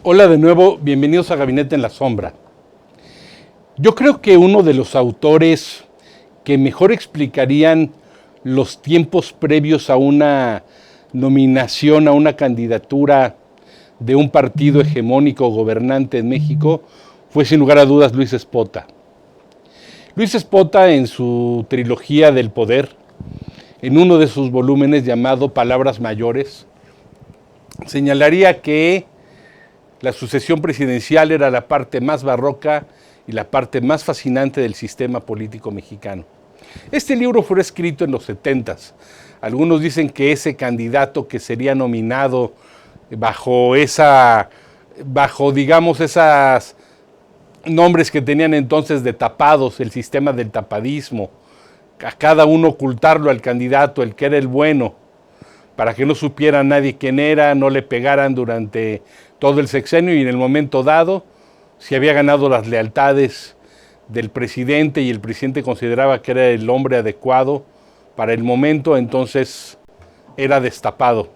Hola de nuevo, bienvenidos a Gabinete en la Sombra. Yo creo que uno de los autores que mejor explicarían los tiempos previos a una nominación, a una candidatura de un partido hegemónico gobernante en México fue sin lugar a dudas Luis Espota. Luis Espota, en su trilogía del poder, en uno de sus volúmenes llamado Palabras Mayores, señalaría que la sucesión presidencial era la parte más barroca y la parte más fascinante del sistema político mexicano. Este libro fue escrito en los 70s. Algunos dicen que ese candidato que sería nominado bajo digamos, esas nombres que tenían entonces de tapados, el sistema del tapadismo, a cada uno ocultarlo al candidato, el que era el bueno, para que no supiera nadie quién era, no le pegaran durante todo el sexenio y en el momento dado, si había ganado las lealtades del presidente y el presidente consideraba que era el hombre adecuado para el momento, entonces era destapado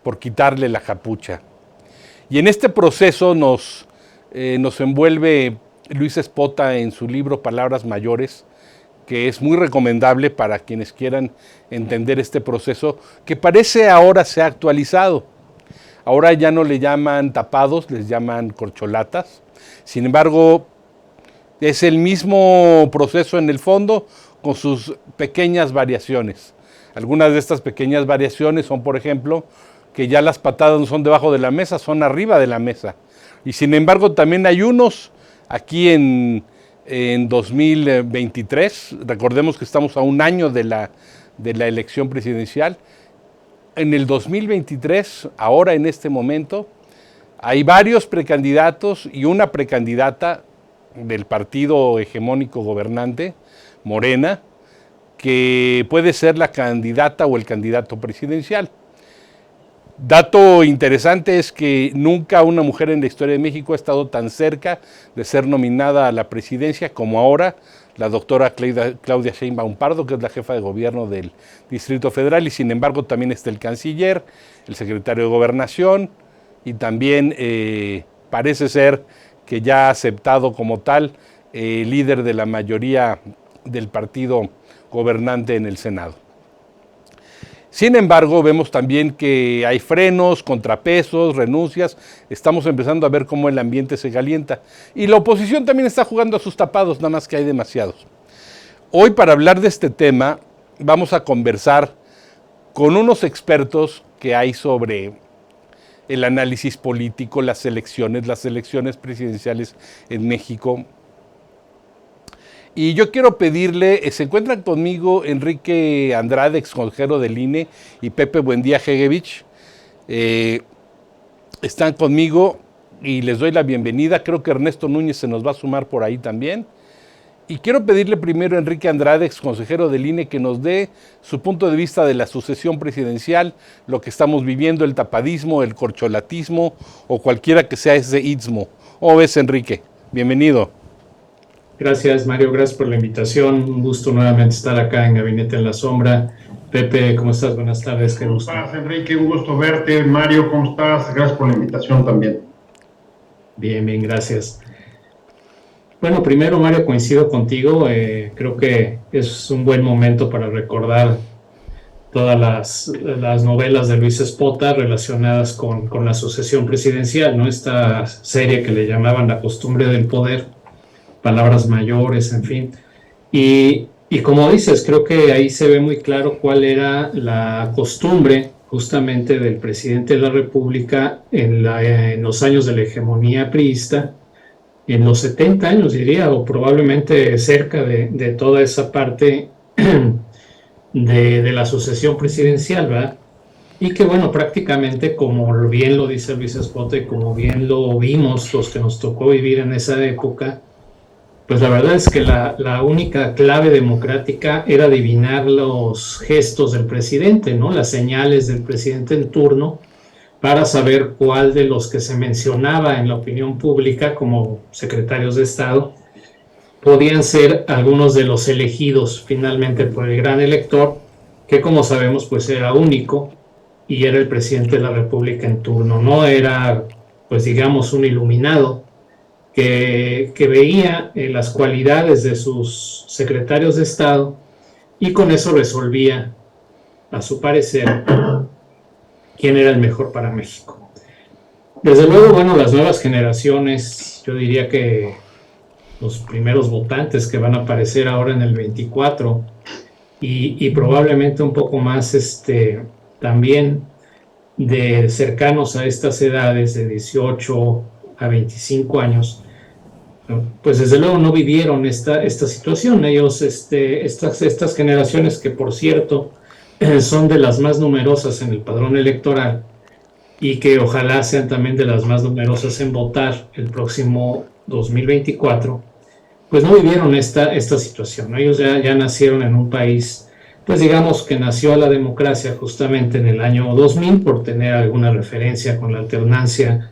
por quitarle la capucha. Y en este proceso nos envuelve Luis Espota en su libro Palabras Mayores, que es muy recomendable para quienes quieran entender este proceso, que parece ahora se ha actualizado. Ahora ya no le llaman tapados, les llaman corcholatas. Sin embargo, es el mismo proceso en el fondo, con sus pequeñas variaciones. Algunas de estas pequeñas variaciones son, por ejemplo, que ya las patadas no son debajo de la mesa, son arriba de la mesa. Y sin embargo, también hay unos aquí en 2023, recordemos que estamos a un año de la elección presidencial. En el 2023, ahora en este momento, hay varios precandidatos y una precandidata del partido hegemónico gobernante, Morena, que puede ser la candidata o el candidato presidencial. Dato interesante es que nunca una mujer en la historia de México ha estado tan cerca de ser nominada a la presidencia como ahora la doctora Claudia Sheinbaum Pardo, que es la jefa de gobierno del Distrito Federal, y sin embargo también está el canciller, el secretario de Gobernación, y también parece ser que ya ha aceptado como tal líder de la mayoría del partido gobernante en el Senado. Sin embargo, vemos también que hay frenos, contrapesos, renuncias. Estamos empezando a ver cómo el ambiente se calienta. Y la oposición también está jugando a sus tapados, nada más que hay demasiados. Hoy, para hablar de este tema, vamos a conversar con unos expertos que hay sobre el análisis político, las elecciones presidenciales en México. Y yo quiero pedirle, se encuentran conmigo Enrique Andrade, ex consejero del INE, y Pepe Buendía Hegevich. Están conmigo y les doy la bienvenida. Creo que Ernesto Núñez se nos va a sumar por ahí también. Y quiero pedirle primero a Enrique Andrade, ex consejero del INE, que nos dé su punto de vista de la sucesión presidencial, lo que estamos viviendo, el tapadismo, el corcholatismo o cualquiera que sea ese istmo. ¿Cómo ves, Enrique? Bienvenido. Gracias, Mario, gracias por la invitación. Un gusto nuevamente estar acá en Gabinete en la Sombra. Pepe, ¿cómo estás? Buenas tardes. Qué gusto. ¿Cómo estás, Enrique? Un gusto verte. Mario, ¿cómo estás? Gracias por la invitación también. Bien, gracias. Bueno, primero, Mario, coincido contigo. Creo que es un buen momento para recordar todas las novelas de Luis Espota relacionadas con la sucesión presidencial, ¿no? Esta serie que le llamaban La Costumbre del Poder, Palabras Mayores, en fin. Y como dices, creo que ahí se ve muy claro cuál era la costumbre justamente del presidente de la República en los años de la hegemonía priista, en los 70 años diría, o probablemente cerca de toda esa parte de la sucesión presidencial, ¿verdad? Y que bueno, prácticamente como bien lo dice Luis Espota y como bien lo vimos los que nos tocó vivir en esa época, pues la verdad es que la única clave democrática era adivinar los gestos del presidente, ¿no? Las señales del presidente en turno para saber cuál de los que se mencionaba en la opinión pública como secretarios de Estado podían ser algunos de los elegidos finalmente por el gran elector, que como sabemos pues era único y era el presidente de la República en turno. No era pues digamos, un iluminado que veía las cualidades de sus secretarios de Estado y con eso resolvía, a su parecer, quién era el mejor para México. Desde luego, bueno, las nuevas generaciones, yo diría que los primeros votantes que van a aparecer ahora en el 24 y probablemente un poco más también de cercanos a estas edades de 18 a 25 años, pues desde luego no vivieron esta situación. Ellos, estas generaciones que por cierto son de las más numerosas en el padrón electoral y que ojalá sean también de las más numerosas en votar el próximo 2024, pues no vivieron esta situación, ¿no? Ellos ya nacieron en un país, pues digamos que nació a la democracia justamente en el año 2000, por tener alguna referencia con la alternancia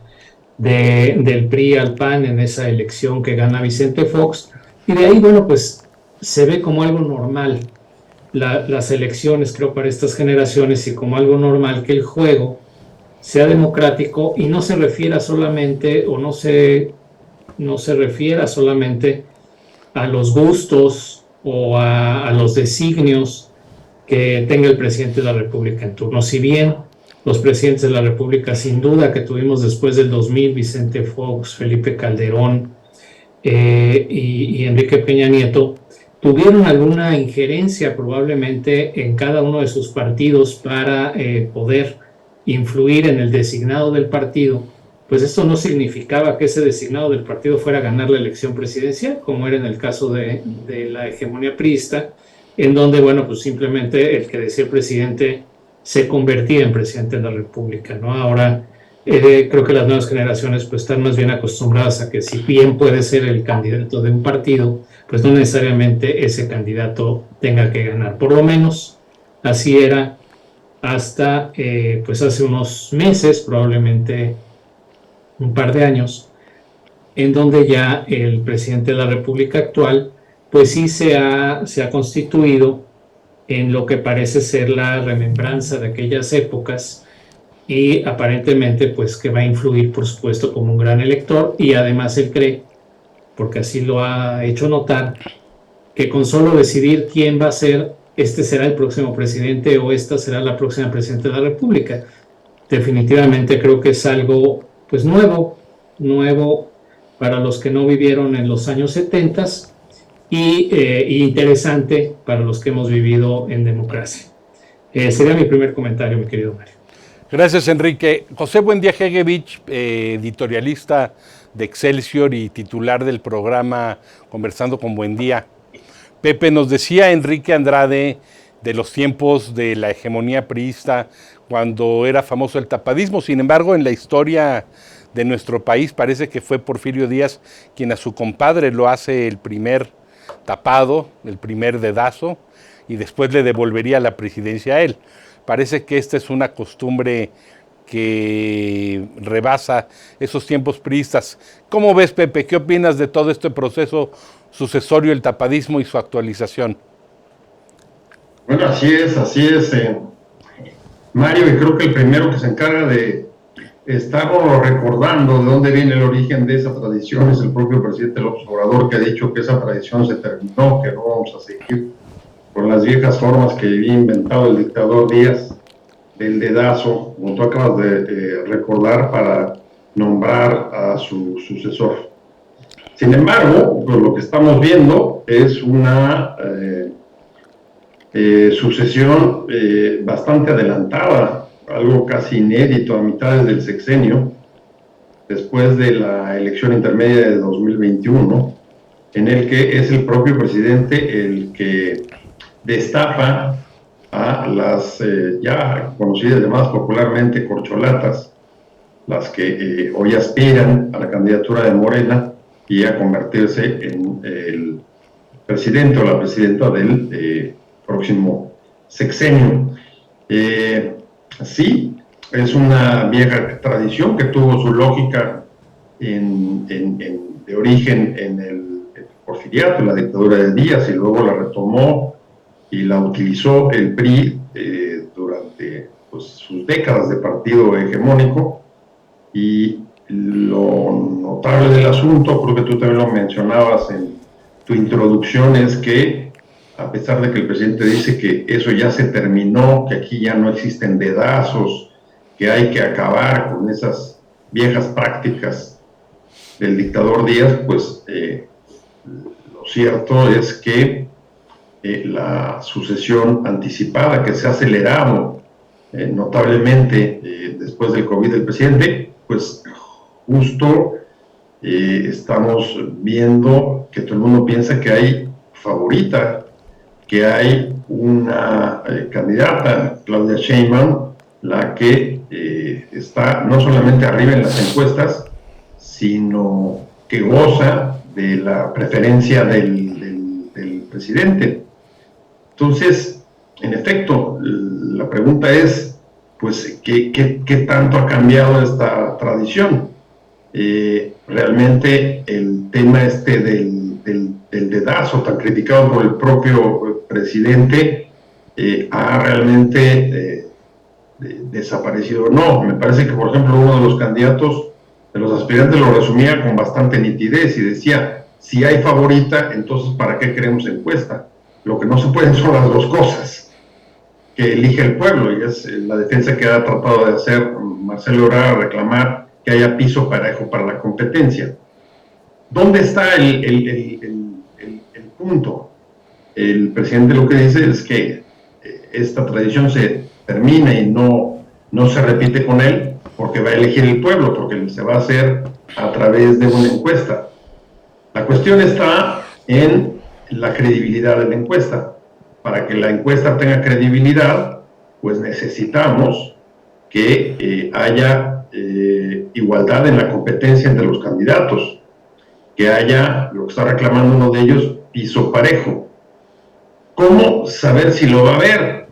del PRI al PAN en esa elección que gana Vicente Fox, y de ahí, bueno, pues se ve como algo normal las elecciones, creo, para estas generaciones, y como algo normal que el juego sea democrático y no se refiera solamente, o no se refiera solamente a los gustos o a los designios que tenga el presidente de la República en turno. Si bien los presidentes de la República, sin duda, que tuvimos después del 2000, Vicente Fox, Felipe Calderón y Enrique Peña Nieto, tuvieron alguna injerencia probablemente en cada uno de sus partidos para poder influir en el designado del partido, pues esto no significaba que ese designado del partido fuera a ganar la elección presidencial, como era en el caso de la hegemonía priista, en donde, bueno, pues simplemente el que decía el presidente se convertía en presidente de la República, ¿no? Ahora creo que las nuevas generaciones pues están más bien acostumbradas a que si bien puede ser el candidato de un partido, pues no necesariamente ese candidato tenga que ganar. Por lo menos así era hasta pues hace unos meses, probablemente un par de años, en donde ya el presidente de la República actual pues sí se ha constituido en lo que parece ser la remembranza de aquellas épocas, y aparentemente pues que va a influir, por supuesto, como un gran elector, y además él cree, porque así lo ha hecho notar, que con solo decidir quién va a ser, será el próximo presidente o esta será la próxima presidenta de la República. Definitivamente creo que es algo pues nuevo para los que no vivieron en los años 70 y interesante para los que hemos vivido en democracia. Sería mi primer comentario, mi querido Mario. Gracias, Enrique. José Buendía Hegevich, editorialista de Excelsior y titular del programa Conversando con Buendía. Pepe, nos decía Enrique Andrade de los tiempos de la hegemonía priista, cuando era famoso el tapadismo. Sin embargo, en la historia de nuestro país parece que fue Porfirio Díaz quien a su compadre lo hace el primer tapado, el primer dedazo, y después le devolvería la presidencia a él. Parece que esta es una costumbre que rebasa esos tiempos priistas. ¿Cómo ves, Pepe? ¿Qué opinas de todo este proceso sucesorio, el tapadismo y su actualización? Bueno, así es, Mario, y creo que el primero que se encarga de estarnos recordando de dónde viene el origen de esa tradición es el propio presidente López Obrador, que ha dicho que esa tradición se terminó, que no vamos a seguir con las viejas formas que había inventado el dictador Díaz, del dedazo, como tú acabas de recordar, para nombrar a su sucesor. Sin embargo, pues lo que estamos viendo es una sucesión bastante adelantada, algo casi inédito a mitades del sexenio, después de la elección intermedia de 2021, en el que es el propio presidente el que destapa a las ya conocidas, llamadas popularmente corcholatas, las que hoy aspiran a la candidatura de Morena y a convertirse en el presidente o la presidenta del próximo sexenio. Sí, es una vieja tradición que tuvo su lógica de origen en el porfiriato, en la dictadura de Díaz, y luego la retomó y la utilizó el PRI durante pues, sus décadas de partido hegemónico, y lo notable del asunto, creo que tú también lo mencionabas en tu introducción, es que a pesar de que el presidente dice que eso ya se terminó, que aquí ya no existen dedazos, que hay que acabar con esas viejas prácticas del dictador Díaz, pues lo cierto es que la sucesión anticipada que se ha acelerado notablemente después del COVID del presidente, pues justo estamos viendo que todo el mundo piensa que hay favorita, que hay una candidata, Claudia Sheinbaum, la que está no solamente arriba en las encuestas, sino que goza de la preferencia del presidente. Entonces, en efecto, la pregunta es, pues, ¿qué tanto ha cambiado esta tradición? Realmente el tema del dedazo tan criticado por el propio presidente ha realmente desaparecido. No, me parece que, por ejemplo, uno de los candidatos, de los aspirantes, lo resumía con bastante nitidez y decía, si hay favorita, entonces ¿para qué queremos encuesta? Lo que no se pueden son las dos cosas que elige el pueblo, y es la defensa que ha tratado de hacer Marcelo Ebrard, reclamar que haya piso parejo para la competencia. ¿Dónde está el punto? El presidente lo que dice es que esta tradición se termina y no se repite con él porque va a elegir el pueblo, porque se va a hacer a través de una encuesta. La cuestión está en la credibilidad de la encuesta. Para que la encuesta tenga credibilidad, pues necesitamos que haya igualdad en la competencia entre los candidatos, que haya, lo que está reclamando uno de ellos, piso parejo. ¿Cómo saber si lo va a haber?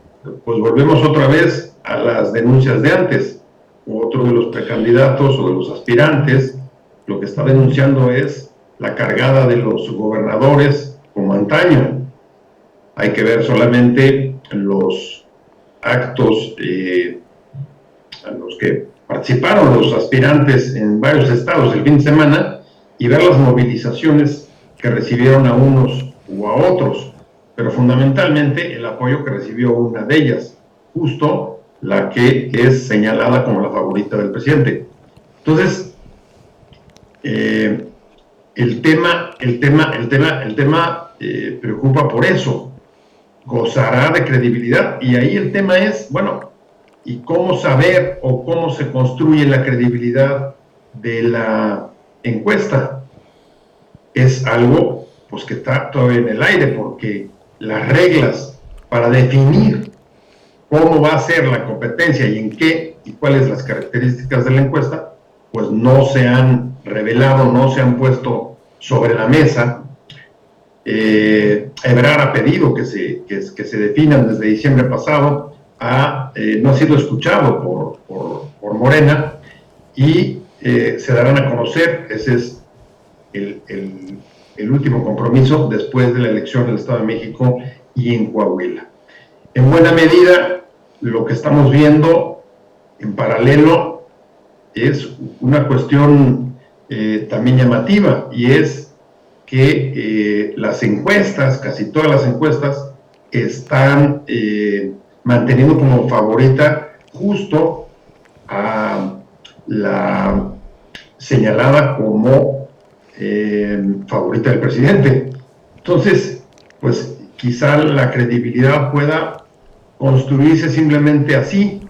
Pues volvemos otra vez a las denuncias de antes. Otro de los precandidatos o de los aspirantes lo que está denunciando es la cargada de los gobernadores como antaño. Hay que ver solamente los actos a los que participaron los aspirantes en varios estados el fin de semana y ver las movilizaciones que recibieron a unos u a otros, pero fundamentalmente el apoyo que recibió una de ellas, justo la que es señalada como la favorita del presidente. Entonces, el tema preocupa por eso. Gozará de credibilidad, y ahí el tema es, bueno, ¿y cómo saber o cómo se construye la credibilidad de la encuesta? Es algo pues que está todavía en el aire, porque las reglas para definir cómo va a ser la competencia y en qué y cuáles las características de la encuesta, pues no se han revelado, no se han puesto sobre la mesa. Ebrard ha pedido que se definan desde diciembre pasado, no ha sido escuchado por Morena, y se darán a conocer. Ese es el último compromiso después de la elección del Estado de México y en Coahuila. En buena medida, lo que estamos viendo en paralelo es una cuestión también llamativa, y es que las encuestas, casi todas las encuestas, están manteniendo como favorita justo a la señalada como favorita del presidente. Entonces, pues quizá la credibilidad pueda construirse simplemente así,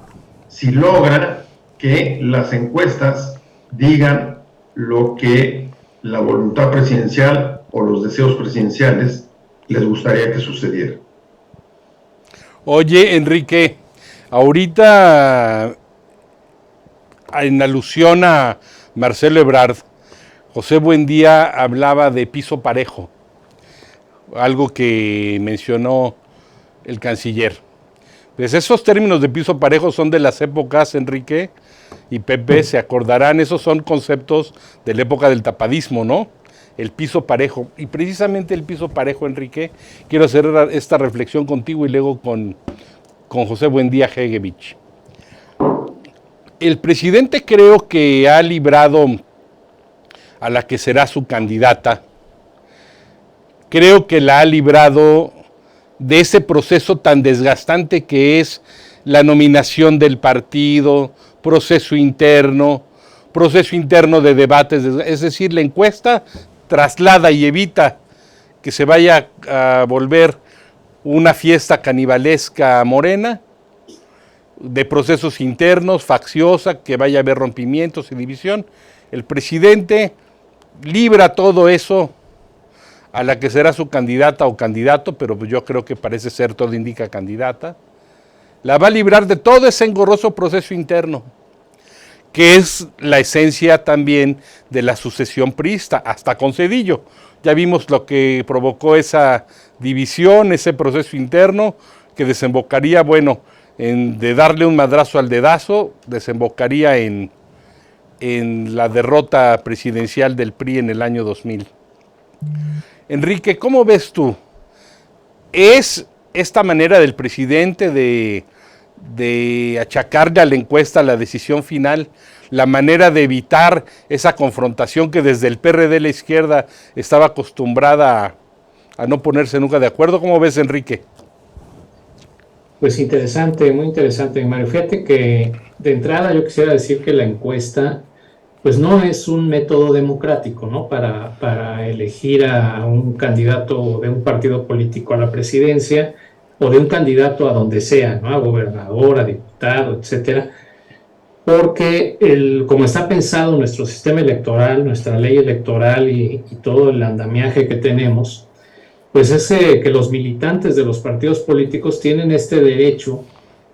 si logra que las encuestas digan lo que la voluntad presidencial o los deseos presidenciales les gustaría que sucediera. Oye, Enrique, ahorita en alusión a Marcelo Ebrard, José Buendía hablaba de piso parejo, algo que mencionó el canciller. Pues esos términos de piso parejo son de las épocas, Enrique y Pepe, se acordarán, esos son conceptos de la época del tapadismo, ¿no? El piso parejo. Y precisamente el piso parejo, Enrique, quiero hacer esta reflexión contigo y luego con José Buendía Hegevich. El presidente creo que ha librado a la que será su candidata. Creo que la ha librado de ese proceso tan desgastante que es la nominación del partido, proceso interno de debates, es decir, la encuesta traslada y evita que se vaya a volver una fiesta canibalesca Morena, de procesos internos, facciosa, que vaya a haber rompimientos y división. El presidente libra todo eso a la que será su candidata o candidato, pero yo creo que parece ser, todo indica, candidata. La va a librar de todo ese engorroso proceso interno, que es la esencia también de la sucesión priista, hasta con Zedillo. Ya vimos lo que provocó esa división, ese proceso interno, que desembocaría, bueno, de darle un madrazo al dedazo, desembocaría en la derrota presidencial del PRI en el año 2000. Enrique, ¿cómo ves tú? ¿Es esta manera del presidente de achacarle a la encuesta la decisión final, la manera de evitar esa confrontación que desde el PRD la izquierda estaba acostumbrada a no ponerse nunca de acuerdo? ¿Cómo ves, Enrique? Pues interesante, muy interesante, Mario. Fíjate que de entrada yo quisiera decir que la encuesta pues no es un método democrático, ¿no? Para elegir a un candidato de un partido político a la presidencia o de un candidato a donde sea, ¿no? A gobernador, a diputado, etcétera. Porque como está pensado nuestro sistema electoral, nuestra ley electoral y todo el andamiaje que tenemos, pues es que los militantes de los partidos políticos tienen este derecho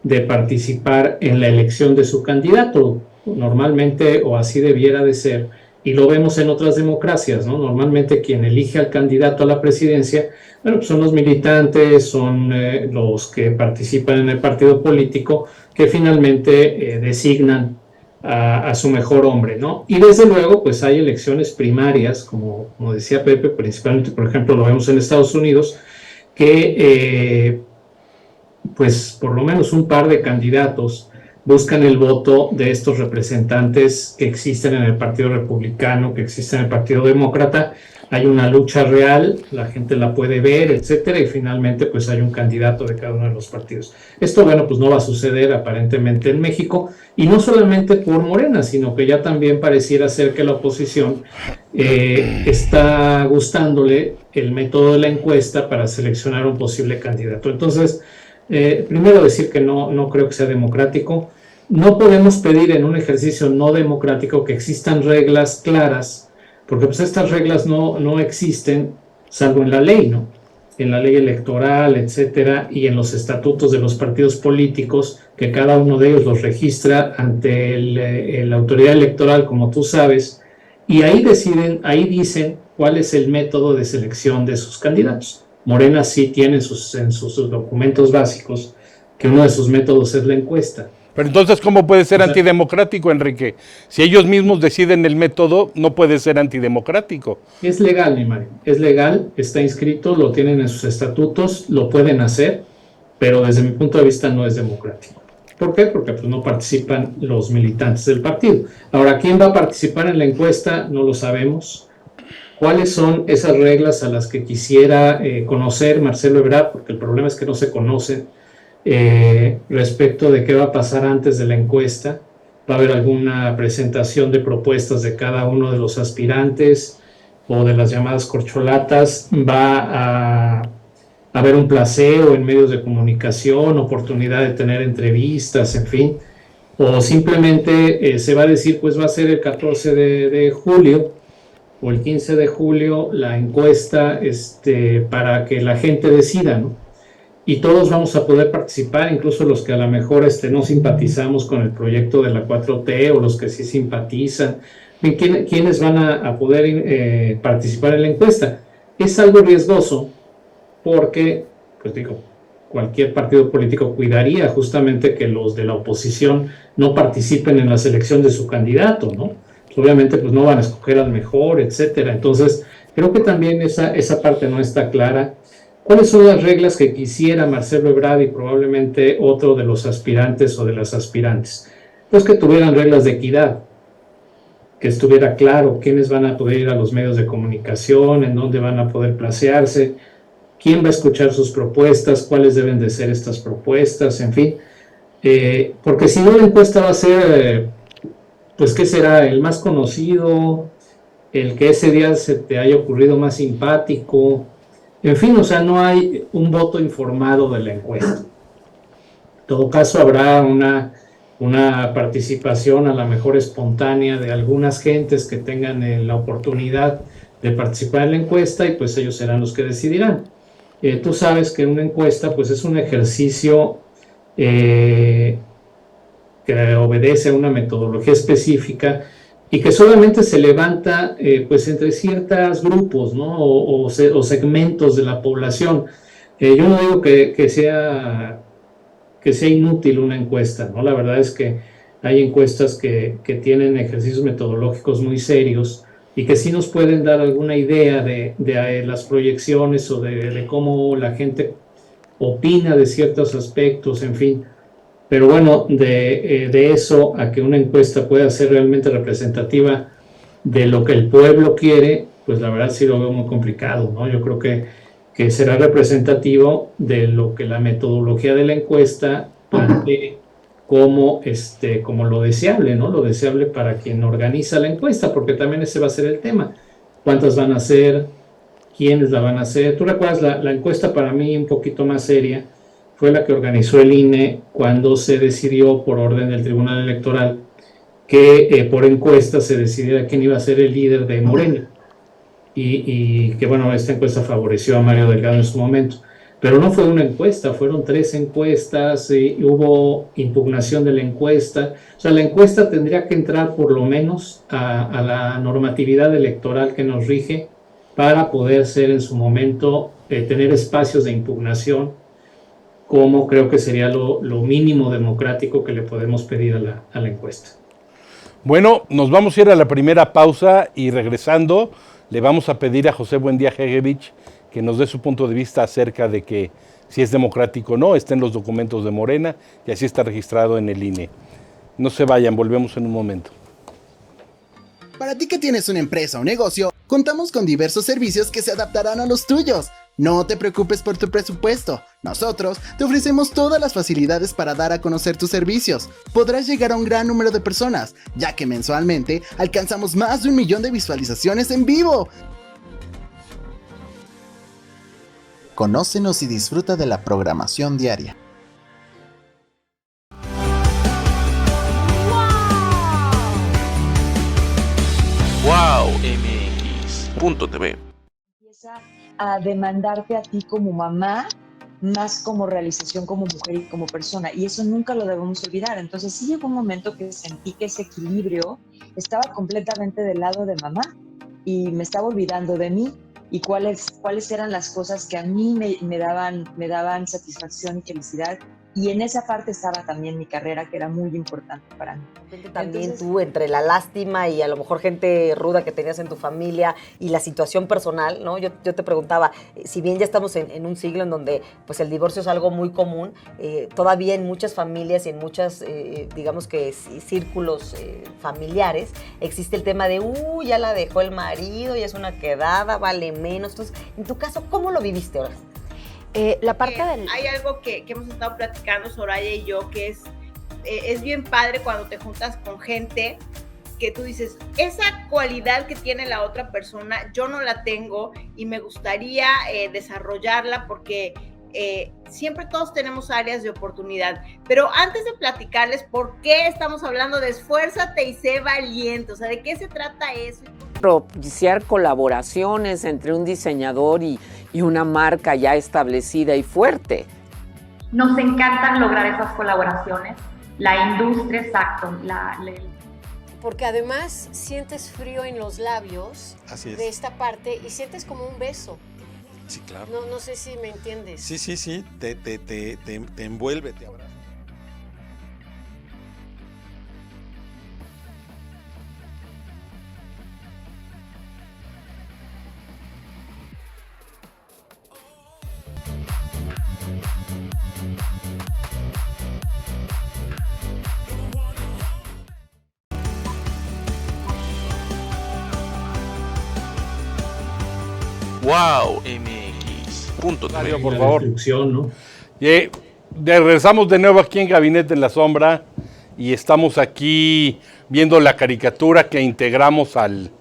de participar en la elección de su candidato, normalmente, o así debiera de ser, y lo vemos en otras democracias, ¿no? Normalmente quien elige al candidato a la presidencia, bueno, pues son los militantes, son los que participan en el partido político, que finalmente designan a su mejor hombre, ¿no? Y desde luego, pues hay elecciones primarias, como decía Pepe, principalmente, por ejemplo, lo vemos en Estados Unidos, que pues por lo menos un par de candidatos buscan el voto de estos representantes que existen en el Partido Republicano, que existen en el Partido Demócrata. Hay una lucha real, la gente la puede ver, etcétera, y finalmente pues hay un candidato de cada uno de los partidos. Esto, bueno, pues no va a suceder aparentemente en México, y no solamente por Morena, sino que ya también pareciera ser que la oposición está gustándole el método de la encuesta para seleccionar un posible candidato. Entonces, primero decir que no creo que sea democrático. No podemos pedir en un ejercicio no democrático que existan reglas claras, porque pues estas reglas no existen, salvo en la ley, ¿no? En la ley electoral, etcétera, y en los estatutos de los partidos políticos, que cada uno de ellos los registra ante la autoridad electoral, como tú sabes, y ahí dicen cuál es el método de selección de sus candidatos. Morena sí tiene en sus documentos básicos que uno de sus métodos es la encuesta. Pero entonces, ¿cómo puede ser antidemocrático, Enrique? Si ellos mismos deciden el método, no puede ser antidemocrático. Es legal, mi Mario, es legal, está inscrito, lo tienen en sus estatutos, lo pueden hacer, pero desde mi punto de vista no es democrático. ¿Por qué? Porque pues, no participan los militantes del partido. Ahora, ¿quién va a participar en la encuesta? No lo sabemos. ¿Cuáles son esas reglas a las que quisiera conocer Marcelo Ebrard? Porque el problema es que no se conocen respecto de qué va a pasar antes de la encuesta. Va a haber alguna presentación de propuestas de cada uno de los aspirantes o de las llamadas corcholatas. Va a haber un placeo en medios de comunicación, oportunidad de tener entrevistas, en fin. O simplemente se va a decir, pues va a ser el 14 de julio o el 15 de julio la encuesta para que la gente decida, ¿no? Y todos vamos a poder participar, incluso los que a lo mejor no simpatizamos con el proyecto de la 4T o los que sí simpatizan. ¿Quiénes van a poder participar en la encuesta? Es algo riesgoso porque, pues digo, cualquier partido político cuidaría justamente que los de la oposición no participen en la selección de su candidato, ¿no? Obviamente pues no van a escoger al mejor, etcétera. Entonces creo que también esa parte no está clara. ¿Cuáles son las reglas que quisiera Marcelo Ebrard y probablemente otro de los aspirantes o de las aspirantes? pues que tuvieran reglas de equidad, que estuviera claro quiénes van a poder ir a los medios de comunicación, en dónde van a poder placearse, quién va a escuchar sus propuestas, cuáles deben de ser estas propuestas, en fin. Porque si no, la encuesta va a ser, pues, ¿qué será? El más conocido, el que ese día se te haya ocurrido más simpático, en fin, o sea, no hay un voto informado de la encuesta. En todo caso, habrá una participación a lo mejor espontánea de algunas gentes que tengan la oportunidad de participar en la encuesta y pues ellos serán los que decidirán. Tú sabes que una encuesta pues es un ejercicio que obedece a una metodología específica y que solamente se levanta pues entre ciertos grupos, ¿no? o segmentos de la población. Yo no digo que sea inútil una encuesta, ¿no? La verdad es que hay encuestas que tienen ejercicios metodológicos muy serios y que sí nos pueden dar alguna idea de las proyecciones o de cómo la gente opina de ciertos aspectos, en fin. Pero bueno, de eso a que una encuesta pueda ser realmente representativa de lo que el pueblo quiere, pues la verdad sí lo veo muy complicado, ¿no? Yo creo que será representativo de lo que la metodología de la encuesta plantee como lo deseable, ¿no? Lo deseable para quien organiza la encuesta, porque también ese va a ser el tema. ¿Cuántas van a ser? ¿Quiénes la van a hacer? ¿Tú recuerdas la encuesta para mí un poquito más seria? Fue la que organizó el INE cuando se decidió por orden del Tribunal Electoral que por encuesta se decidiera quién iba a ser el líder de Morena. Y que bueno, esta encuesta favoreció a Mario Delgado en su momento. Pero no fue una encuesta, fueron 3 encuestas, hubo impugnación de la encuesta. O sea, la encuesta tendría que entrar por lo menos a la normatividad electoral que nos rige para poder ser en su momento, tener espacios de impugnación, como creo que sería lo mínimo democrático que le podemos pedir a la encuesta. Bueno, nos vamos a ir a la primera pausa y regresando le vamos a pedir a José Buendía Hegevich que nos dé su punto de vista acerca de que si es democrático o no, está en los documentos de Morena y así está registrado en el INE. No se vayan, volvemos en un momento. Para ti que tienes una empresa o negocio, contamos con diversos servicios que se adaptarán a los tuyos. No te preocupes por tu presupuesto. Nosotros te ofrecemos todas las facilidades para dar a conocer tus servicios. Podrás llegar a un gran número de personas, ya que mensualmente alcanzamos más de 1 millón de visualizaciones en vivo. Conócenos y disfruta de la programación diaria. WowMX.tv. Empieza a demandarte a ti como mamá, más como realización como mujer y como persona, y eso nunca lo debemos olvidar. Entonces sí llegó un momento que sentí que ese equilibrio estaba completamente del lado de mamá y me estaba olvidando de mí y cuáles eran las cosas que a mí me daban satisfacción y felicidad. Y en esa parte estaba también mi carrera, que era muy importante para mí. También Entonces, tú, entre la lástima y a lo mejor gente ruda que tenías en tu familia y la situación personal, ¿no? Yo te preguntaba, si bien ya estamos en un siglo en donde pues el divorcio es algo muy común, todavía en muchas familias y en muchas, digamos que círculos familiares, existe el tema de, ya la dejó el marido, ya es una quedada, vale menos. Entonces, en tu caso, ¿cómo lo viviste ahora? La parte del... Hay algo que hemos estado platicando Soraya y yo, que es bien padre cuando te juntas con gente que tú dices, esa cualidad que tiene la otra persona, yo no la tengo y me gustaría desarrollarla porque siempre todos tenemos áreas de oportunidad. Pero antes de platicarles por qué estamos hablando de esfuérzate y sé valiente, o sea, ¿de qué se trata eso? Propiciar colaboraciones entre un diseñador y una marca ya establecida y fuerte. Nos encantan lograr esas colaboraciones. La industria, exacto. Porque además sientes frío en los labios de esta parte y sientes como un beso. Sí, claro. No sé si me entiendes. Sí. Te envuelve, te abraza. wowmx.tv. Por favor. ¿No? Regresamos de nuevo aquí en Gabinete en la Sombra y estamos aquí viendo la caricatura que integramos al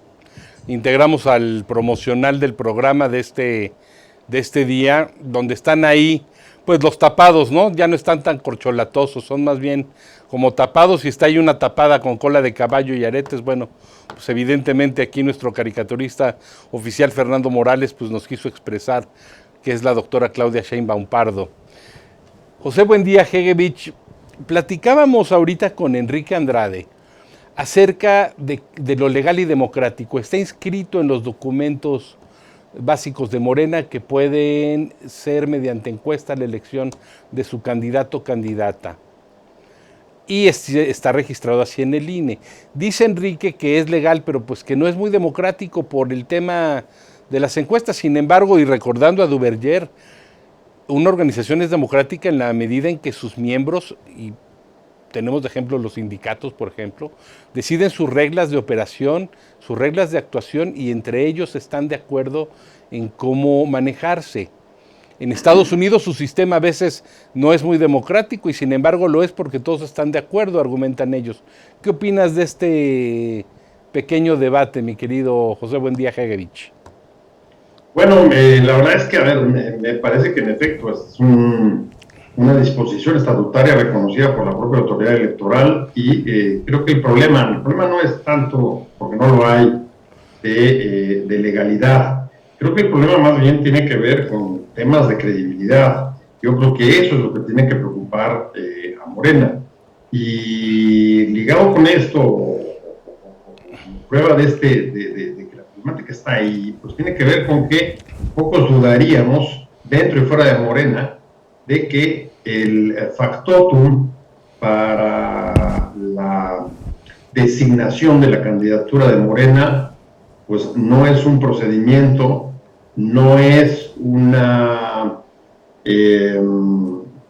promocional del programa de este día, donde están ahí pues los tapados, ¿no? Ya no están tan corcholatosos, son más bien como tapados, y está ahí una tapada con cola de caballo y aretes. Bueno, pues evidentemente aquí nuestro caricaturista oficial Fernando Morales pues nos quiso expresar que es la doctora Claudia Sheinbaum Pardo. José Buendía Hegevich, platicábamos ahorita con Enrique Andrade acerca de lo legal y democrático. Está inscrito en los documentos básicos de Morena que pueden ser mediante encuesta la elección de su candidato o candidata. Y está registrado así en el INE. Dice Enrique que es legal, pero pues que no es muy democrático por el tema de las encuestas. Sin embargo, y recordando a Duverger, una organización es democrática en la medida en que sus miembros, y tenemos de ejemplo los sindicatos, por ejemplo, deciden sus reglas de operación, sus reglas de actuación, y entre ellos están de acuerdo en cómo manejarse. En Estados Unidos su sistema a veces no es muy democrático y sin embargo lo es porque todos están de acuerdo, argumentan ellos. ¿Qué opinas de este pequeño debate, mi querido José Buendía Hegevich? Bueno, la verdad es que, a ver, me parece que en efecto es una disposición estatutaria reconocida por la propia autoridad electoral, y creo que el problema no es tanto, porque no lo hay, de legalidad. Creo que el problema más bien tiene que ver con temas de credibilidad. Yo creo que eso es lo que tiene que preocupar a Morena. Y ligado con esto, prueba de que la problemática está ahí, pues tiene que ver con que pocos dudaríamos, dentro y fuera de Morena, de que el factotum para la designación de la candidatura de Morena, pues no es un procedimiento, no es un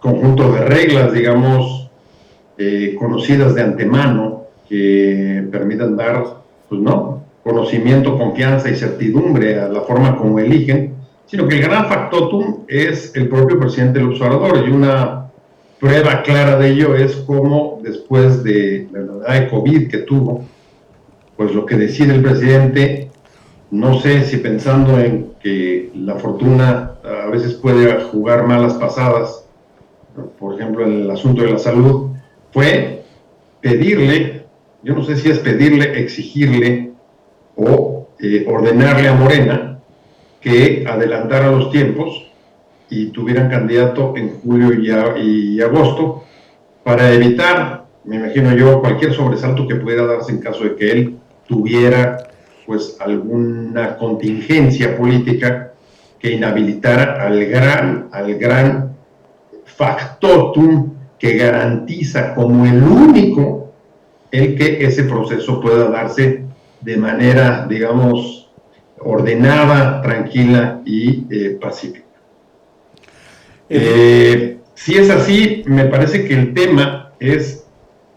conjunto de reglas, digamos, conocidas de antemano, que permitan dar, pues no, conocimiento, confianza y certidumbre a la forma como eligen, sino que el gran factotum es el propio presidente López Obrador, y una prueba clara de ello es cómo después de la enfermedad de COVID que tuvo, pues lo que decide el presidente, no sé si pensando en que la fortuna a veces puede jugar malas pasadas, por ejemplo en el asunto de la salud, fue pedirle, yo no sé si es pedirle, exigirle o ordenarle a Morena que adelantara los tiempos y tuvieran candidato en julio y agosto, para evitar, me imagino yo, cualquier sobresalto que pudiera darse en caso de que él tuviera pues alguna contingencia política que inhabilitara al gran factotum que garantiza como el único el que ese proceso pueda darse de manera, digamos, ordenada, tranquila y pacífica. Si es así, me parece que el tema es,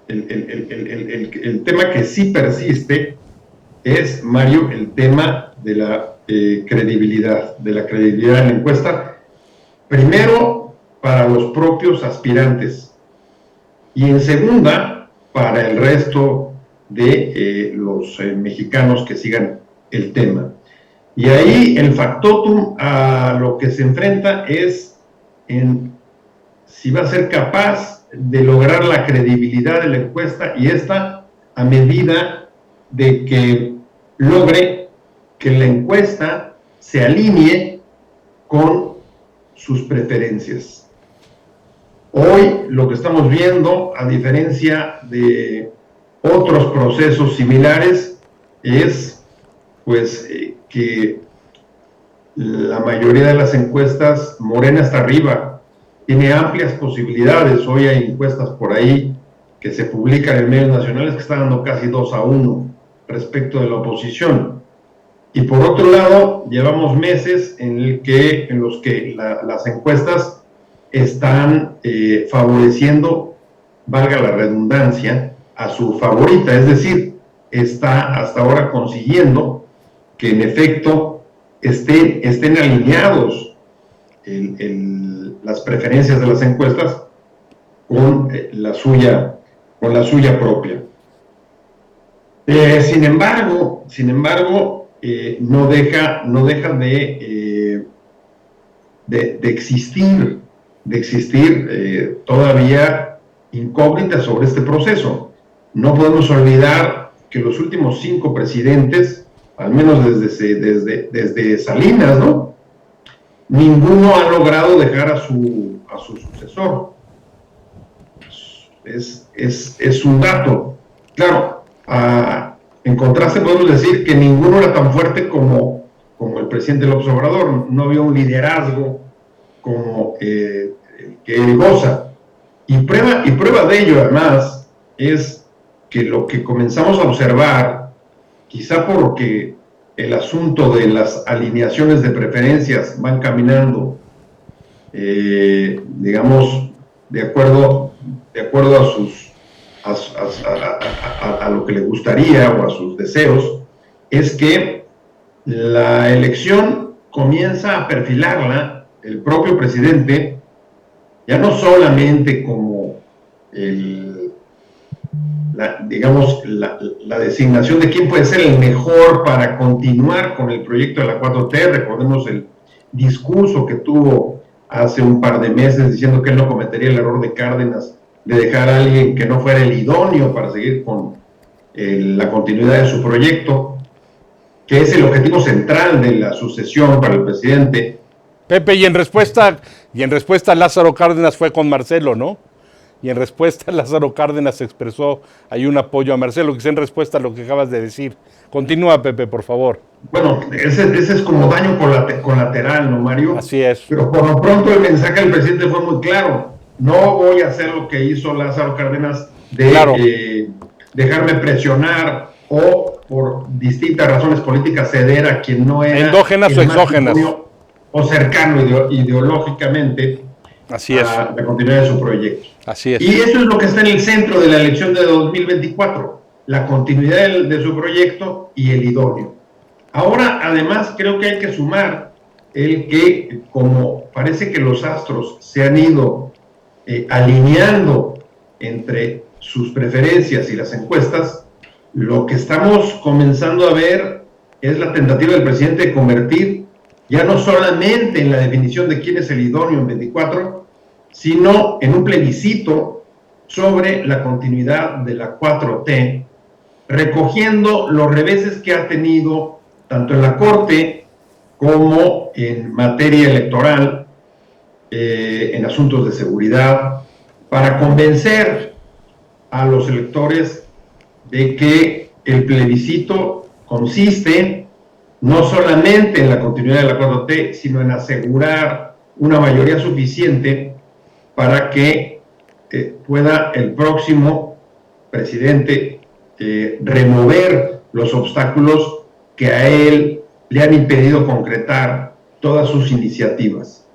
el tema que sí persiste es, Mario, el tema de la credibilidad, de la encuesta, primero para los propios aspirantes y en segunda para el resto de los mexicanos que sigan el tema. Y ahí el factotum a lo que se enfrenta es en si va a ser capaz de lograr la credibilidad de la encuesta, y esta a medida de que logre que la encuesta se alinee con sus preferencias. Hoy lo que estamos viendo, a diferencia de otros procesos similares, es pues que la mayoría de las encuestas, Morena está arriba, tiene amplias posibilidades. Hoy hay encuestas por ahí que se publican en medios nacionales que están dando casi 2-1 respecto de la oposición. Y por otro lado, llevamos meses en los que las encuestas están favoreciendo, valga la redundancia, a su favorita, es decir, está hasta ahora consiguiendo que en efecto estén alineados las preferencias de las encuestas con la suya propia. Sin embargo, no deja de existir todavía incógnitas sobre este proceso. No podemos olvidar que los últimos 5 presidentes, al menos desde Salinas, ¿no?, ninguno ha logrado dejar a su sucesor. Es un dato. Claro, en contraste podemos decir que ninguno era tan fuerte como el presidente López Obrador. No había un liderazgo como el que él goza. Y prueba de ello, además, es que lo que comenzamos a observar, quizá porque el asunto de las alineaciones de preferencias van caminando, digamos, de acuerdo a lo que le gustaría o a sus deseos, es que la elección comienza a perfilarla el propio presidente, ya no solamente como la designación de quién puede ser el mejor para continuar con el proyecto de la 4T. Recordemos el discurso que tuvo hace un par de meses diciendo que él no cometería el error de Cárdenas de dejar a alguien que no fuera el idóneo para seguir con la continuidad de su proyecto, que es el objetivo central de la sucesión para el presidente. Pepe, y en respuesta Lázaro Cárdenas fue con Marcelo, ¿no? Y en respuesta Lázaro Cárdenas expresó ahí un apoyo a Marcelo, que es en respuesta a lo que acabas de decir. Continúa, Pepe, por favor. Bueno, ese es como daño colateral, ¿no, Mario? Así es. Pero por lo pronto el mensaje del presidente fue muy claro. No voy a hacer lo que hizo Lázaro Cárdenas de dejarme presionar o por distintas razones políticas ceder a quien no era endógenas o exógenas o cercano ideológicamente. Así es. A la continuidad de su proyecto. Así es. Y eso es lo que está en el centro de la elección de 2024, la continuidad de su proyecto y el idóneo. Ahora, además, creo que hay que sumar el que, como parece que los astros se han ido alineando entre sus preferencias y las encuestas, lo que estamos comenzando a ver es la tentativa del presidente de convertir ya no solamente en la definición de quién es el idóneo en 24, sino en un plebiscito sobre la continuidad de la 4T, recogiendo los reveses que ha tenido tanto en la Corte como en materia electoral, en asuntos de seguridad, para convencer a los electores de que el plebiscito consiste no solamente en la continuidad de la 4T, sino en asegurar una mayoría suficiente para que pueda el próximo presidente remover los obstáculos que a él le han impedido concretar todas sus iniciativas.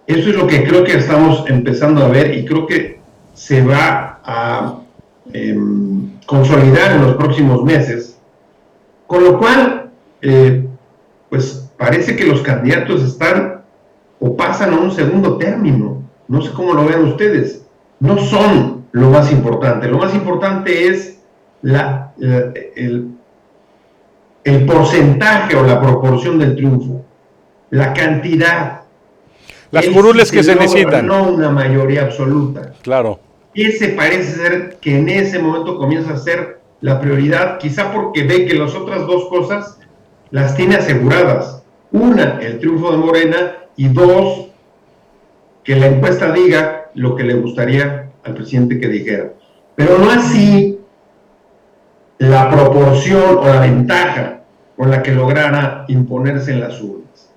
Eso es lo que creo que estamos empezando a ver y creo que se va a consolidar en los próximos meses, con lo cual pues parece que los candidatos están o pasan a un segundo término. No sé cómo lo vean ustedes. No son lo más importante. Lo más importante es el porcentaje o la proporción del triunfo, la cantidad, las curules que se necesitan, no una mayoría absoluta. Claro. Ese parece ser que en ese momento comienza a ser la prioridad, quizá porque ve que las otras dos cosas las tiene aseguradas. Una, el triunfo de Morena, y dos, que la encuesta diga lo que le gustaría al presidente que dijera. Pero no así la proporción o la ventaja con la que lograra imponerse en las urnas.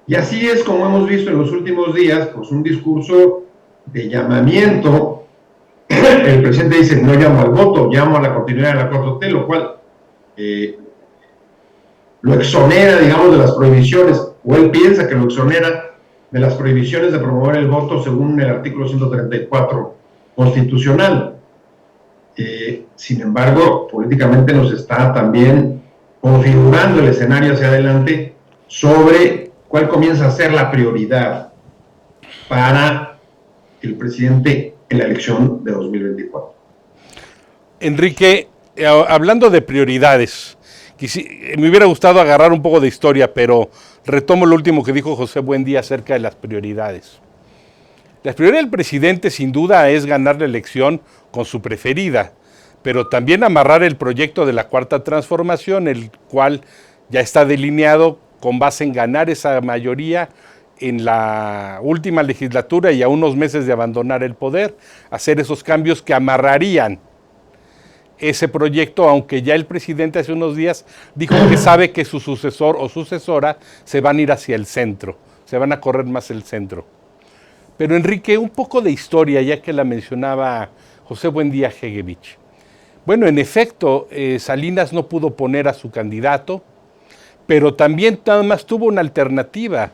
Y así es como hemos visto en los últimos días, pues un discurso de llamamiento. El presidente dice, no llamo al voto, llamo a la continuidad de la 4T, lo cual lo exonera, digamos, de las prohibiciones, o él piensa que lo exonera de las prohibiciones de promover el voto según el artículo 134 constitucional. Sin embargo, políticamente nos está también configurando el escenario hacia adelante sobre cuál comienza a ser la prioridad para el presidente en la elección de 2024. Enrique, hablando de prioridades, me hubiera gustado agarrar un poco de historia, pero retomo lo último que dijo José Buendía acerca de las prioridades. La prioridad del presidente sin duda es ganar la elección con su preferida, pero también amarrar el proyecto de la Cuarta Transformación, el cual ya está delineado con base en ganar esa mayoría en la última legislatura y a unos meses de abandonar el poder, hacer esos cambios que amarrarían ese proyecto, aunque ya el presidente hace unos días dijo que sabe que su sucesor o sucesora se van a ir hacia el centro, se van a correr más el centro. Pero Enrique, un poco de historia, ya que la mencionaba José Buendía Hegevich. Bueno, en efecto, Salinas no pudo poner a su candidato, pero también nada más tuvo una alternativa,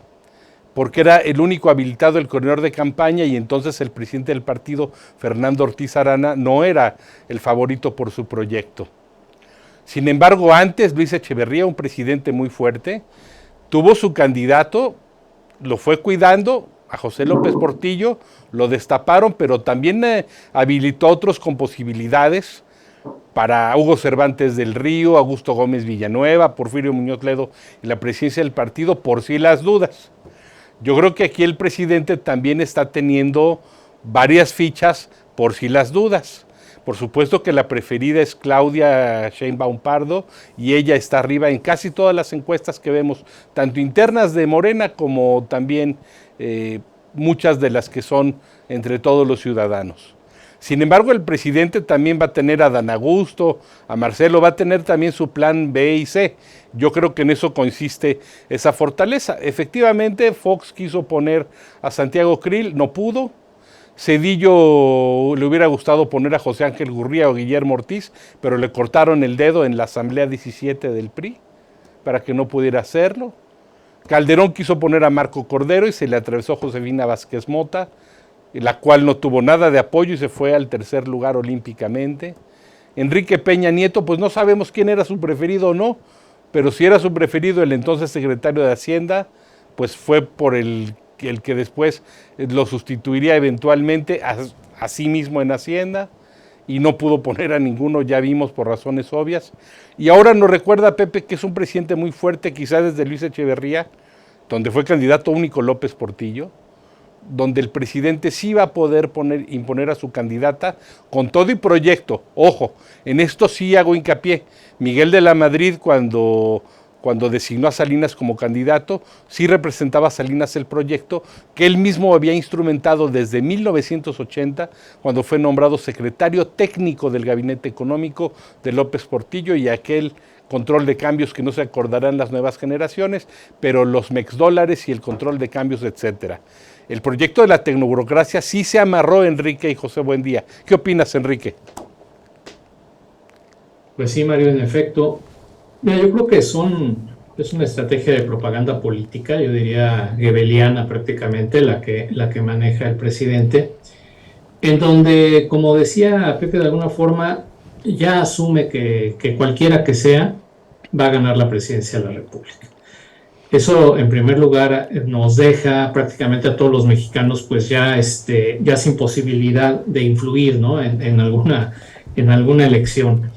porque era el único habilitado el coordinador de campaña y entonces el presidente del partido, Fernando Ortiz Arana, no era el favorito por su proyecto. Sin embargo, antes Luis Echeverría, un presidente muy fuerte, tuvo su candidato, lo fue cuidando, a José López Portillo, lo destaparon, pero también habilitó a otros con posibilidades para Hugo Cervantes del Río, Augusto Gómez Villanueva, Porfirio Muñoz Ledo en la presidencia del partido, por si las dudas. Yo creo que aquí el presidente también está teniendo varias fichas por si las dudas. Por supuesto que la preferida es Claudia Sheinbaum Pardo y ella está arriba en casi todas las encuestas que vemos, tanto internas de Morena como también muchas de las que son entre todos los ciudadanos. Sin embargo, el presidente también va a tener a Dan Augusto, a Marcelo, va a tener también su plan B y C. Yo creo que en eso consiste esa fortaleza. Efectivamente, Fox quiso poner a Santiago Krill, no pudo. Zedillo le hubiera gustado poner a José Ángel Gurría o Guillermo Ortiz, pero le cortaron el dedo en la Asamblea 17 del PRI para que no pudiera hacerlo. Calderón quiso poner a Marco Cordero y se le atravesó Josefina Vázquez Mota, la cual no tuvo nada de apoyo y se fue al tercer lugar olímpicamente. Enrique Peña Nieto, pues no sabemos quién era su preferido o no, pero si era su preferido el entonces secretario de Hacienda, pues fue por el que después lo sustituiría eventualmente a sí mismo en Hacienda, y no pudo poner a ninguno, ya vimos, por razones obvias. Y ahora nos recuerda Pepe que es un presidente muy fuerte, quizás desde Luis Echeverría, donde fue candidato único López Portillo, donde el presidente sí va a poder imponer a su candidata con todo y proyecto. Ojo, en esto sí hago hincapié. Miguel de la Madrid, cuando designó a Salinas como candidato, sí representaba a Salinas el proyecto que él mismo había instrumentado desde 1980, cuando fue nombrado secretario técnico del Gabinete Económico de López Portillo, y aquel control de cambios que no se acordarán las nuevas generaciones, pero los mexdólares y el control de cambios, etcétera. El proyecto de la tecnoburocracia sí se amarró, Enrique y José Buendía. ¿Qué opinas, Enrique? Pues sí, Mario, en efecto. Mira, yo creo que es una estrategia de propaganda política, yo diría goebbeliana prácticamente, la que maneja el presidente, en donde, como decía Pepe, de alguna forma ya asume que cualquiera que sea va a ganar la presidencia de la República. Eso, en primer lugar, nos deja prácticamente a todos los mexicanos pues ya sin posibilidad de influir, ¿no? en alguna elección.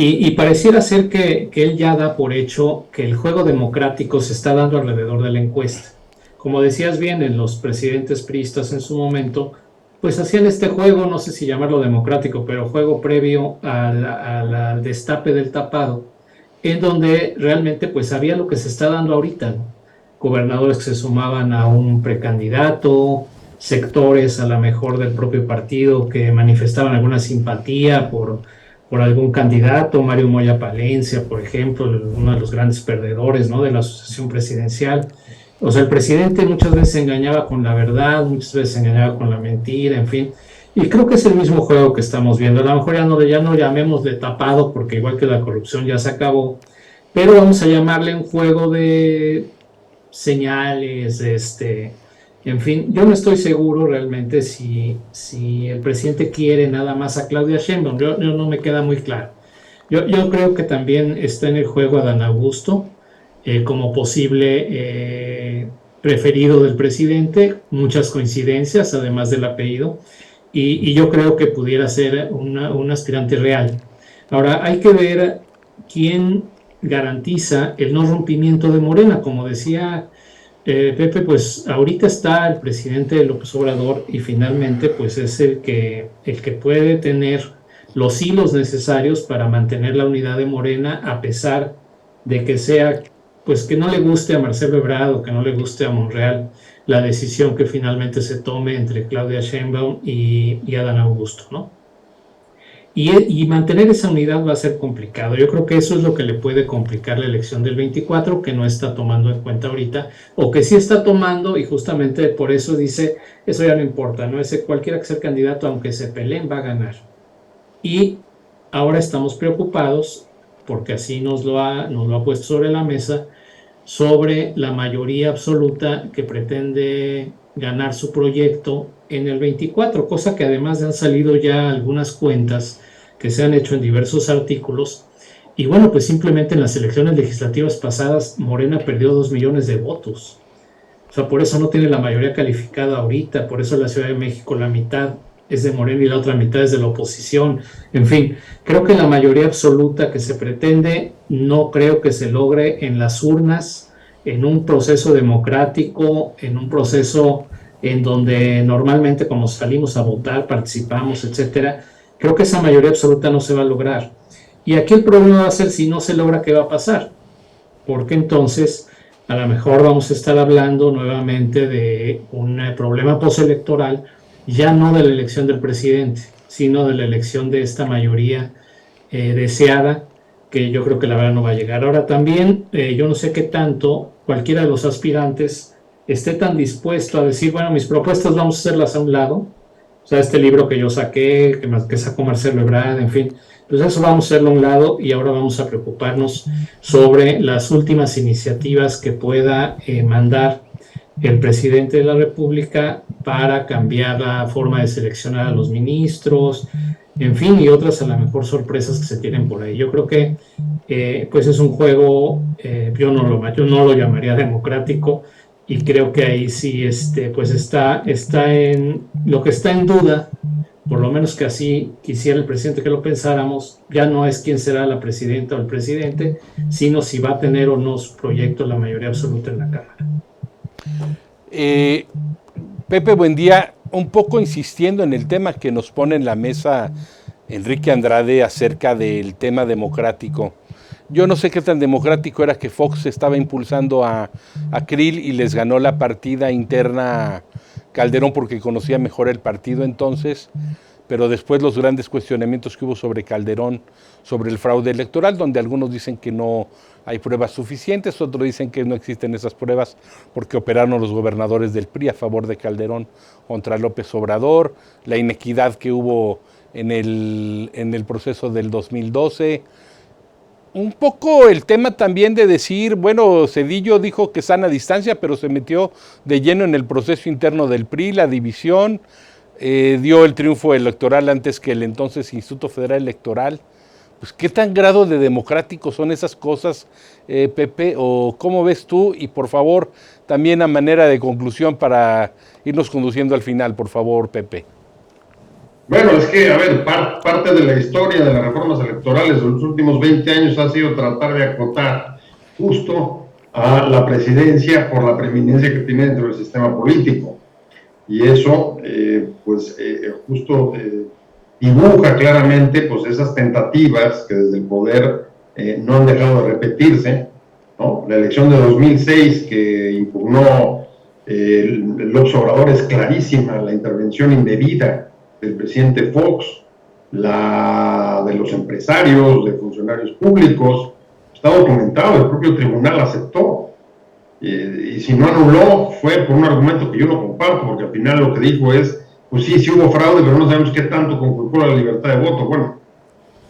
Y pareciera ser que él ya da por hecho que el juego democrático se está dando alrededor de la encuesta. Como decías bien, en los presidentes priistas en su momento, pues hacían este juego, no sé si llamarlo democrático, pero juego previo al destape del tapado, en donde realmente pues había lo que se está dando ahorita, ¿no? Gobernadores que se sumaban a un precandidato, sectores a lo mejor del propio partido que manifestaban alguna simpatía por algún candidato, Mario Moya Palencia, por ejemplo, uno de los grandes perdedores, ¿no?, de la asociación presidencial. O sea, el presidente muchas veces se engañaba con la verdad, muchas veces se engañaba con la mentira, en fin. Y creo que es el mismo juego que estamos viendo. A lo mejor ya no llamemos de tapado, porque igual que la corrupción ya se acabó, pero vamos a llamarle un juego de señales, en fin. Yo no estoy seguro realmente si el presidente quiere nada más a Claudia Sheinbaum. Yo no me queda muy claro. Yo creo que también está en el juego Adán Augusto, como posible preferido del presidente, muchas coincidencias, además del apellido, y yo creo que pudiera ser un aspirante real. Ahora, hay que ver quién garantiza el no rompimiento de Morena. Como decía Pepe, pues ahorita está el presidente López Obrador y finalmente pues es el que puede tener los hilos necesarios para mantener la unidad de Morena, a pesar de que sea, pues que no le guste a Marcelo Ebrard o que no le guste a Monreal la decisión que finalmente se tome entre Claudia Sheinbaum y Adán Augusto, ¿no? Y mantener esa unidad va a ser complicado. Yo creo que eso es lo que le puede complicar la elección del 24, que no está tomando en cuenta ahorita, o que sí está tomando, y justamente por eso dice, eso ya no importa, ¿no? Cualquiera que sea el candidato, aunque se peleen, va a ganar. Y ahora estamos preocupados, porque así nos lo ha puesto sobre la mesa, sobre la mayoría absoluta que pretende ganar su proyecto en el 24, cosa que además han salido ya algunas cuentas que se han hecho en diversos artículos. Y bueno, pues simplemente en las elecciones legislativas pasadas Morena perdió 2 millones de votos. O sea, por eso no tiene la mayoría calificada ahorita, por eso en la Ciudad de México la mitad es de Morena y la otra mitad es de la oposición. En fin, creo que la mayoría absoluta que se pretende no creo que se logre en las urnas, en un proceso democrático, en un proceso en donde normalmente como salimos a votar, participamos, etcétera. Creo que esa mayoría absoluta no se va a lograr. Y aquí el problema va a ser si no se logra, ¿qué va a pasar? Porque entonces a lo mejor vamos a estar hablando nuevamente de un problema postelectoral, ya no de la elección del presidente, sino de la elección de esta mayoría deseada, que yo creo que la verdad no va a llegar. Ahora también, yo no sé qué tanto cualquiera de los aspirantes esté tan dispuesto a decir, bueno, mis propuestas vamos a hacerlas a un lado, o sea, este libro que yo saqué, que sacó Marcelo Ebrard, en fin, pues eso vamos a hacerlo a un lado y ahora vamos a preocuparnos sobre las últimas iniciativas que pueda mandar el presidente de la República para cambiar la forma de seleccionar a los ministros, en fin, y otras a lo mejor sorpresas que se tienen por ahí. Yo creo que pues es un juego, yo no lo llamaría democrático, y creo que ahí sí pues está en lo que está en duda, por lo menos que así quisiera el presidente que lo pensáramos, ya no es quién será la presidenta o el presidente, sino si va a tener o no su proyecto la mayoría absoluta en la Cámara. Pepe, buen día. Un poco insistiendo en el tema que nos pone en la mesa Enrique Andrade acerca del tema democrático. Yo no sé qué tan democrático era que Fox estaba impulsando a Krill y les ganó la partida interna Calderón porque conocía mejor el partido entonces, pero después los grandes cuestionamientos que hubo sobre Calderón, sobre el fraude electoral, donde algunos dicen que no hay pruebas suficientes, otros dicen que no existen esas pruebas porque operaron los gobernadores del PRI a favor de Calderón contra López Obrador, la inequidad que hubo en el proceso del 2012, un poco el tema también de decir, bueno, Zedillo dijo que sana distancia, pero se metió de lleno en el proceso interno del PRI, la división, dio el triunfo electoral antes que el entonces Instituto Federal Electoral. Pues, ¿qué tan grado de democrático son esas cosas, Pepe? ¿O cómo ves tú? Y por favor, también a manera de conclusión para irnos conduciendo al final, por favor, Pepe. Bueno, es que, a ver, parte de la historia de las reformas electorales de los últimos 20 años ha sido tratar de acotar justo a la presidencia por la preeminencia que tiene dentro del sistema político. Y eso, justo dibuja claramente pues, esas tentativas que desde el poder no han dejado de repetirse, ¿no? La elección de 2006 que impugnó López Obrador es clarísima, la intervención indebida del presidente Fox, la de los empresarios, de funcionarios públicos, está documentado, el propio tribunal aceptó. Y si no anuló, fue por un argumento que yo no comparto, porque al final lo que dijo es, pues sí hubo fraude, pero no sabemos qué tanto conculcó la libertad de voto. Bueno,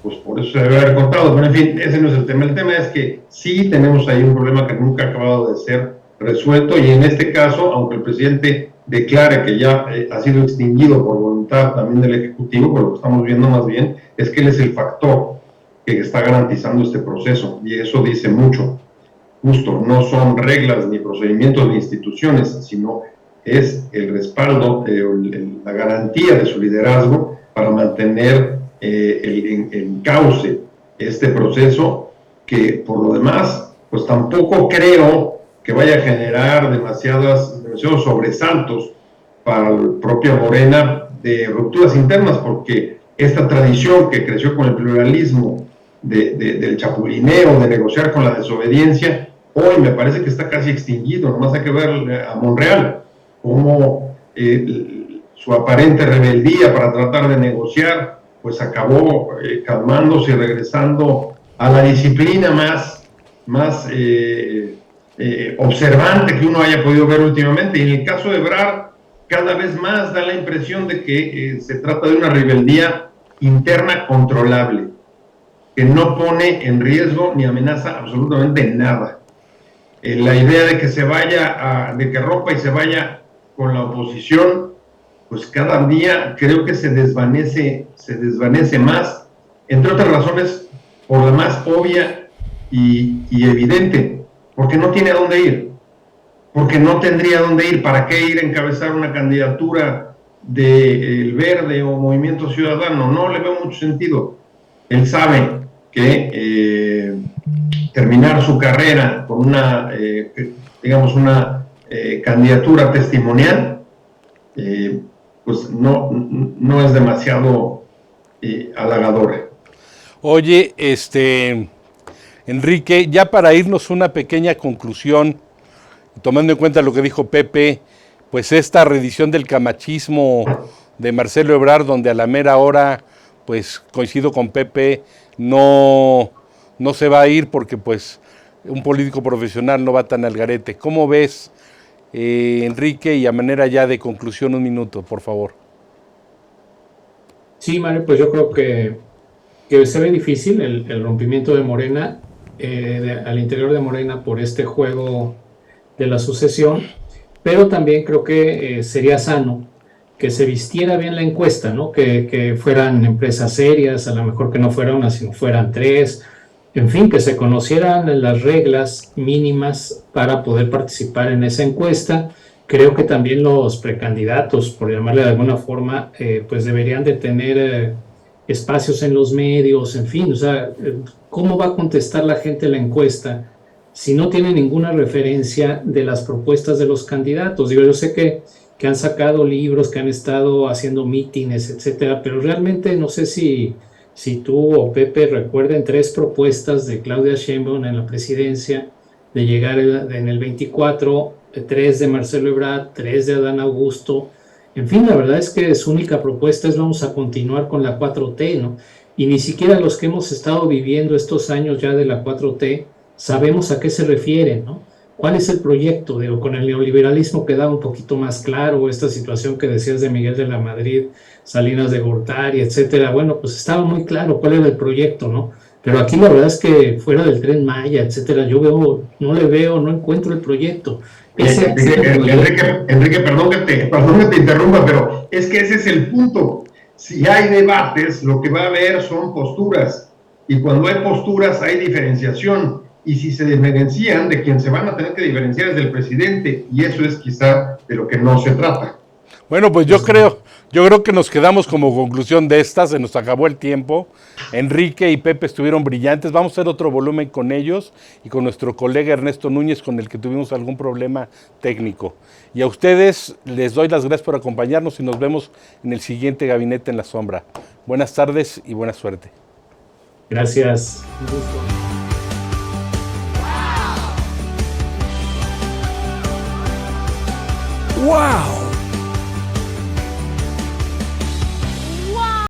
pues por eso se debe haber contado, pero en fin, ese no es el tema. El tema es que sí tenemos ahí un problema que nunca ha acabado de ser resuelto, y en este caso, aunque el presidente declare que ya ha sido extinguido por voluntad también del Ejecutivo, pero lo que estamos viendo más bien es que él es el factor que está garantizando este proceso, y eso dice mucho. justo, no son reglas ni procedimientos ni instituciones, sino es el respaldo, la garantía de su liderazgo para mantener en cauce este proceso, que por lo demás, pues tampoco creo que vaya a generar demasiados sobresaltos para la propia Morena de rupturas internas, porque esta tradición que creció con el pluralismo del chapulineo, de negociar con la desobediencia, hoy me parece que está casi extinguido. Nomás hay que ver a Monreal, cómo su aparente rebeldía para tratar de negociar, pues acabó calmándose y regresando a la disciplina más observante que uno haya podido ver últimamente. Y en el caso de Ebrard, cada vez más da la impresión de que se trata de una rebeldía interna controlable, que no pone en riesgo ni amenaza absolutamente nada. La idea de que se vaya, de que rompa y se vaya con la oposición, pues cada día creo que se desvanece más, entre otras razones, por la más obvia y evidente, porque no tiene a dónde ir, porque no tendría dónde ir. ¿Para qué ir a encabezar una candidatura del Verde o Movimiento Ciudadano? No le veo mucho sentido. Él sabe que terminar su carrera con una, una candidatura testimonial, pues no es demasiado halagadora. Oye, Enrique, ya para irnos una pequeña conclusión, tomando en cuenta lo que dijo Pepe, pues esta reedición del camachismo de Marcelo Ebrard, donde a la mera hora, pues coincido con Pepe, no se va a ir porque pues un político profesional no va tan al garete. ¿Cómo ves, Enrique? Y a manera ya de conclusión, un minuto, por favor. Sí, Mario, pues yo creo que se ve difícil el rompimiento de Morena, al interior de Morena, por este juego de la sucesión, pero también creo que sería sano que se vistiera bien la encuesta, ¿no? Que fueran empresas serias, a lo mejor que no fuera una, sino fueran tres, en fin, que se conocieran las reglas mínimas para poder participar en esa encuesta. Creo que también los precandidatos, por llamarle de alguna forma, pues deberían de tener espacios en los medios, en fin, o sea, ¿cómo va a contestar la gente la encuesta si no tiene ninguna referencia de las propuestas de los candidatos? Digo, yo sé que han sacado libros, que han estado haciendo mítines, etcétera, pero realmente no sé si tú o Pepe recuerden 3 propuestas de Claudia Sheinbaum en la presidencia, de llegar en el 24, 3 de Marcelo Ebrard, 3 de Adán Augusto. En fin, la verdad es que su única propuesta es vamos a continuar con la 4T, ¿no? Y ni siquiera los que hemos estado viviendo estos años ya de la 4T sabemos a qué se refieren, ¿no? ¿Cuál es el proyecto? Digo, con el neoliberalismo quedaba un poquito más claro, esta situación que decías de Miguel de la Madrid, Salinas de Gortari, etcétera. Bueno, pues estaba muy claro cuál era el proyecto, ¿no? Pero aquí la verdad es que fuera del Tren Maya, etcétera, no encuentro el proyecto. Enrique, perdón que te interrumpa, pero es que ese es el punto. Si hay debates, lo que va a haber son posturas, y cuando hay posturas hay diferenciación, y si se diferencian, de quien se van a tener que diferenciar es del presidente, y eso es quizá de lo que no se trata. Bueno, pues yo creo que nos quedamos como conclusión de esta, se nos acabó el tiempo. Enrique y Pepe estuvieron brillantes, vamos a hacer otro volumen con ellos y con nuestro colega Ernesto Núñez, con el que tuvimos algún problema técnico. Y a ustedes les doy las gracias por acompañarnos y nos vemos en el siguiente Gabinete en la Sombra. Buenas tardes y buena suerte. Gracias. Un gusto. ¡Wow!